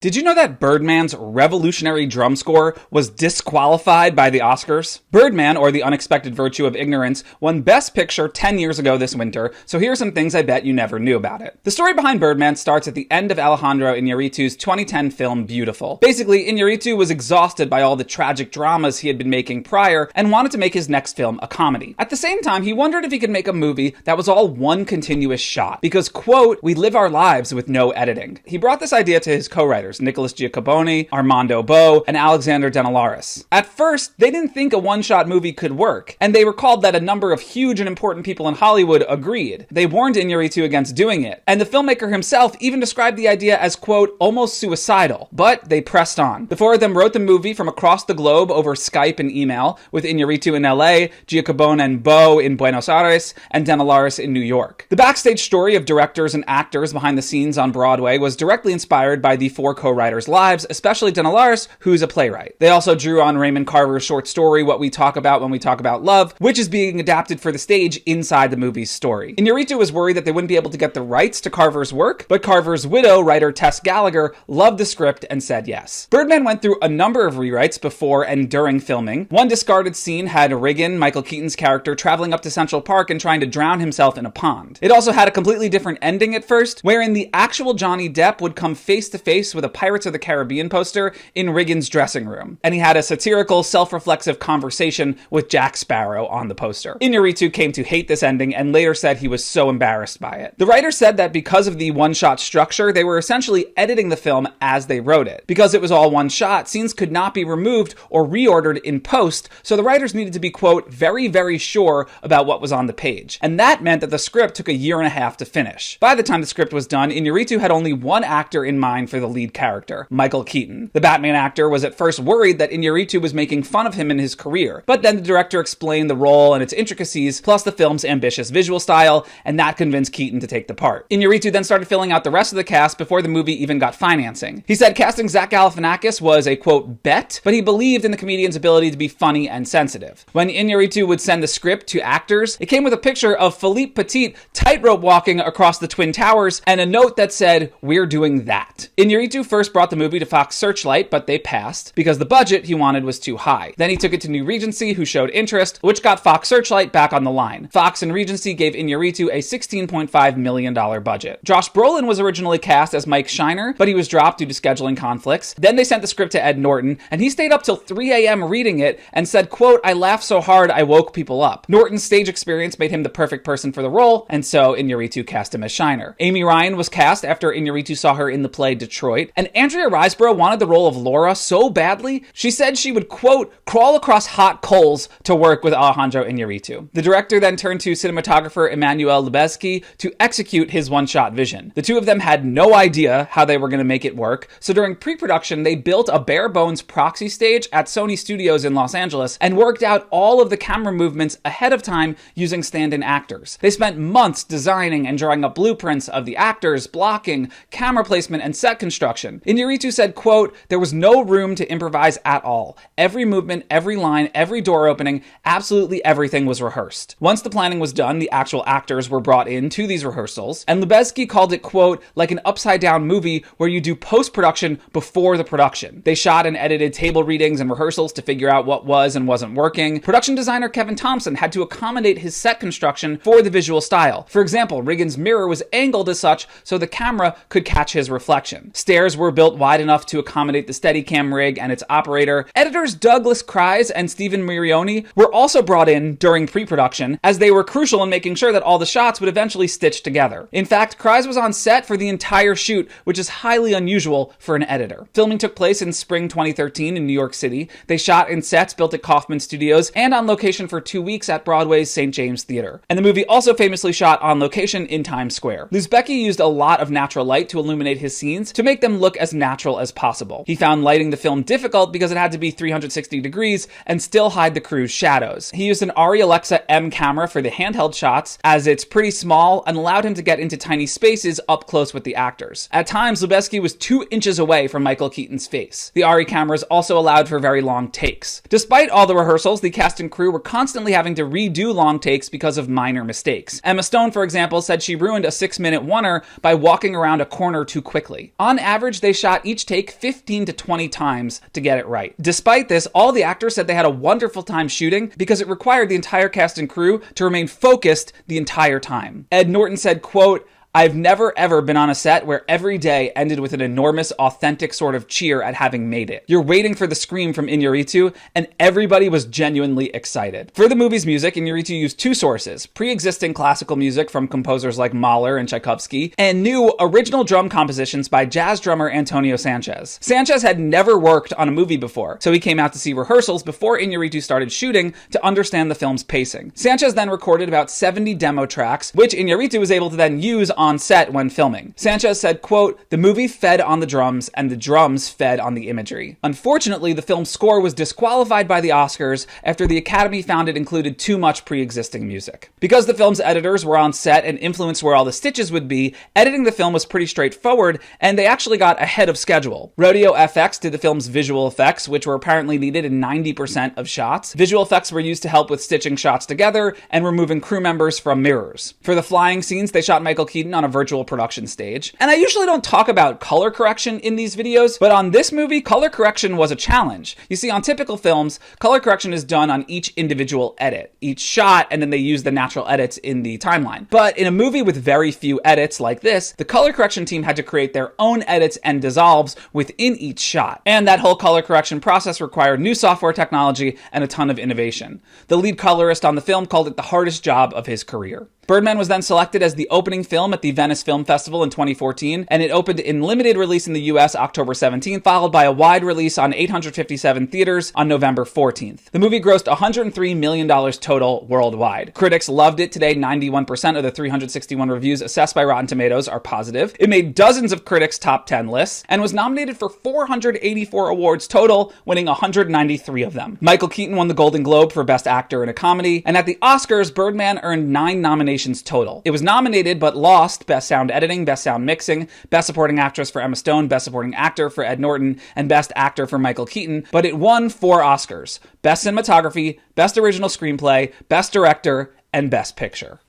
Did you know that Birdman's revolutionary drum score was disqualified by the Oscars? Birdman, or The Unexpected Virtue of Ignorance, won Best Picture 10 years ago this winter, so here are some things I bet you never knew about it. The story behind Birdman starts at the end of Alejandro Iñárritu's 2010 film Beautiful. Basically, Iñárritu was exhausted by all the tragic dramas he had been making prior and wanted to make his next film a comedy. At the same time, he wondered if he could make a movie that was all one continuous shot, because, quote, we live our lives with no editing. He brought this idea to his co-writers, Nicholas Giacobone, Armando Bo, and Alexander Denilaris. At first, they didn't think a one-shot movie could work, and they recalled that a number of huge and important people in Hollywood agreed. They warned Iñárritu against doing it, and the filmmaker himself even described the idea as, quote, almost suicidal. But they pressed on. The four of them wrote the movie from across the globe over Skype and email, with Iñárritu in LA, Giacobone and Bo in Buenos Aires, and Denilaris in New York. The backstage story of directors and actors behind the scenes on Broadway was directly inspired by the four co-writers' lives, especially Denilaris, who's a playwright. They also drew on Raymond Carver's short story, What We Talk About When We Talk About Love, which is being adapted for the stage inside the movie's story. Iñárritu was worried that they wouldn't be able to get the rights to Carver's work, but Carver's widow, writer Tess Gallagher, loved the script and said yes. Birdman went through a number of rewrites before and during filming. One discarded scene had Regan, Michael Keaton's character, traveling up to Central Park and trying to drown himself in a pond. It also had a completely different ending at first, wherein the actual Johnny Depp would come face to face with a Pirates of the Caribbean poster in Regan's dressing room, and he had a satirical, self-reflexive conversation with Jack Sparrow on the poster. Iñárritu came to hate this ending and later said he was so embarrassed by it. The writer said that because of the one-shot structure, they were essentially editing the film as they wrote it. Because it was all one shot, scenes could not be removed or reordered in post, so the writers needed to be, quote, very, very sure about what was on the page. And that meant that the script took a year and a half to finish. By the time the script was done, Iñárritu had only one actor in mind for the lead character, Michael Keaton. The Batman actor was at first worried that Iñárritu was making fun of him in his career, but then the director explained the role and its intricacies, plus the film's ambitious visual style, and that convinced Keaton to take the part. Iñárritu then started filling out the rest of the cast before the movie even got financing. He said casting Zach Galifianakis was a, quote, bet, but he believed in the comedian's ability to be funny and sensitive. When Iñárritu would send the script to actors, it came with a picture of Philippe Petit tightrope walking across the Twin Towers and a note that said, we're doing that. Iñárritu first brought the movie to Fox Searchlight, but they passed because the budget he wanted was too high. Then he took it to New Regency, who showed interest, which got Fox Searchlight back on the line. Fox and Regency gave Iñárritu a $16.5 million budget. Josh Brolin was originally cast as Mike Shiner, but he was dropped due to scheduling conflicts. Then they sent the script to Ed Norton, and he stayed up till 3 a.m. reading it and said, quote, I laughed so hard I woke people up. Norton's stage experience made him the perfect person for the role, and so Iñárritu cast him as Shiner. Amy Ryan was cast after Iñárritu saw her in the play Detroit, and Andrea Riseborough wanted the role of Laura so badly, she said she would, quote, crawl across hot coals to work with Alejandro Iñárritu. The director then turned to cinematographer Emmanuel Lubezki to execute his one-shot vision. The two of them had no idea how they were going to make it work, so during pre-production, they built a bare-bones proxy stage at Sony Studios in Los Angeles and worked out all of the camera movements ahead of time using stand-in actors. They spent months designing and drawing up blueprints of the actors, blocking, camera placement, and set construction. Iñárritu said, quote, there was no room to improvise at all. Every movement, every line, every door opening, absolutely everything was rehearsed. Once the planning was done, the actual actors were brought in to these rehearsals, and Lubezki called it, quote, like an upside-down movie where you do post-production before the production. They shot and edited table readings and rehearsals to figure out what was and wasn't working. Production designer Kevin Thompson had to accommodate his set construction for the visual style. For example, Regan's mirror was angled as such so the camera could catch his reflection. Stairs were built wide enough to accommodate the Steadicam rig and its operator. Editors Douglas Kreis and Stephen Mirioni were also brought in during pre-production, as they were crucial in making sure that all the shots would eventually stitch together. In fact, Kreis was on set for the entire shoot, which is highly unusual for an editor. Filming took place in spring 2013 in New York City. They shot in sets built at Kaufman Studios and on location for 2 weeks at Broadway's St. James Theater. And the movie also famously shot on location in Times Square. Lubezki used a lot of natural light to illuminate his scenes to make them look as natural as possible. He found lighting the film difficult because it had to be 360 degrees and still hide the crew's shadows. He used an Arri Alexa M camera for the handheld shots, as it's pretty small and allowed him to get into tiny spaces up close with the actors. At times, Lubezki was 2 inches away from Michael Keaton's face. The Arri cameras also allowed for very long takes. Despite all the rehearsals, the cast and crew were constantly having to redo long takes because of minor mistakes. Emma Stone, for example, said she ruined a 6-minute oneer by walking around a corner too quickly. On average, average, they shot each take 15 to 20 times to get it right. Despite this, all the actors said they had a wonderful time shooting because it required the entire cast and crew to remain focused the entire time. Ed Norton said, quote, "I've never ever been on a set where every day ended with an enormous, authentic sort of cheer at having made it. You're waiting for the scream from Iñárritu, and everybody was genuinely excited." For the movie's music, Iñárritu used two sources: pre-existing classical music from composers like Mahler and Tchaikovsky, and new original drum compositions by jazz drummer Antonio Sanchez. Sanchez had never worked on a movie before, so he came out to see rehearsals before Iñárritu started shooting to understand the film's pacing. Sanchez then recorded about 70 demo tracks, which Iñárritu was able to then use on set when filming. Sanchez said, quote, "The movie fed on the drums and the drums fed on the imagery." Unfortunately, the film's score was disqualified by the Oscars after the Academy found it included too much pre-existing music. Because the film's editors were on set and influenced where all the stitches would be, editing the film was pretty straightforward, and they actually got ahead of schedule. Rodeo FX did the film's visual effects, which were apparently needed in 90% of shots. Visual effects were used to help with stitching shots together and removing crew members from mirrors. For the flying scenes, they shot Michael Keaton on a virtual production stage. And I usually don't talk about color correction in these videos, but on this movie, color correction was a challenge. You see, on typical films, color correction is done on each individual edit, each shot, and then they use the natural edits in the timeline. But in a movie with very few edits like this, the color correction team had to create their own edits and dissolves within each shot. And that whole color correction process required new software technology and a ton of innovation. The lead colorist on the film called it the hardest job of his career. Birdman was then selected as the opening film at the Venice Film Festival in 2014, and it opened in limited release in the US October 17th, followed by a wide release on 857 theaters on November 14th. The movie grossed $103 million total worldwide. Critics loved it. Today, 91% of the 361 reviews assessed by Rotten Tomatoes are positive. It made dozens of critics' top 10 lists, and was nominated for 484 awards total, winning 193 of them. Michael Keaton won the Golden Globe for Best Actor in a Comedy, and at the Oscars, Birdman earned 9 nominations total. It was nominated but lost Best Sound Editing, Best Sound Mixing, Best Supporting Actress for Emma Stone, Best Supporting Actor for Ed Norton, and Best Actor for Michael Keaton, but it won 4 Oscars: Best Cinematography, Best Original Screenplay, Best Director, and Best Picture.